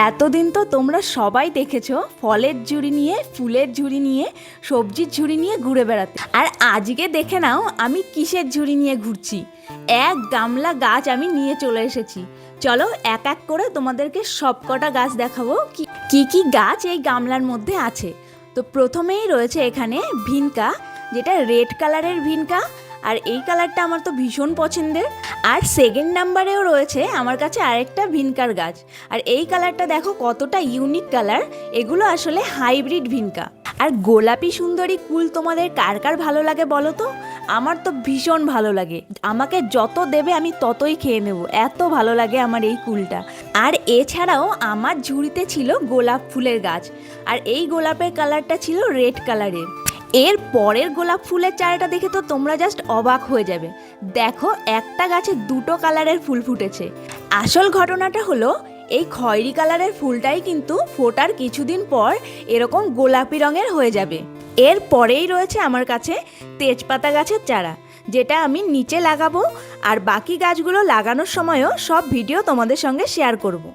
এতদিন তো তোমরা সবাই দেখেছো ফলের ঝুড়ি নিয়ে, ফুলের ঝুড়ি নিয়ে, সবজির ঝুড়ি নিয়ে ঘুরে বেড়াতে। আর আজকে দেখে নাও আমি কিসের ঝুড়ি নিয়ে ঘুরছি। এক গামলা গাছ আমি নিয়ে চলে এসেছি। চলো এক এক করে তোমাদেরকে সবকটা গাছ দেখাবো কি কি গাছ এই গামলার মধ্যে আছে। তো প্রথমেই রয়েছে এখানে ভিনকা, যেটা রেড কালারের ভিনকা, আর এই কালারটা আমার তো ভীষণ পছন্দের। আর সেকেন্ড নাম্বারেও রয়েছে আমার কাছে আরেকটা ভিনকার গাছ, আর এই কালারটা দেখো কতটা ইউনিক কালার। এগুলো আসলে হাইব্রিড ভিনকা। আর গোলাপি সুন্দরী কুল তোমাদের কার কার ভালো লাগে বলো তো? আমার তো ভীষণ ভালো লাগে, আমাকে যত দেবে আমি ততই খেয়ে নেব, এত ভালো লাগে আমার এই কুলটা। আর এছাড়াও আমার ঝুড়িতে ছিল গোলাপ ফুলের গাছ, আর এই গোলাপের কালারটা ছিল রেড কালারের। এর পরের গোলাপ ফুলের চারাটা দেখে তো তোমরা জাস্ট অবাক হয়ে যাবে। দেখো একটা গাছে দুটো কালারের ফুল ফুটেছে। আসল ঘটনাটা হলো এই খয়েরি কালারের ফুলটাই কিন্তু ফোটার কিছুদিন পর এরকম গোলাপি রঙের হয়ে যাবে। এর পরেই রয়েছে আমার কাছে তেজপাতা গাছের চারা, যেটা আমি নিচে লাগাবো, আর বাকি গাছগুলো লাগানোর সময়ও সব ভিডিও তোমাদের সঙ্গে শেয়ার করব।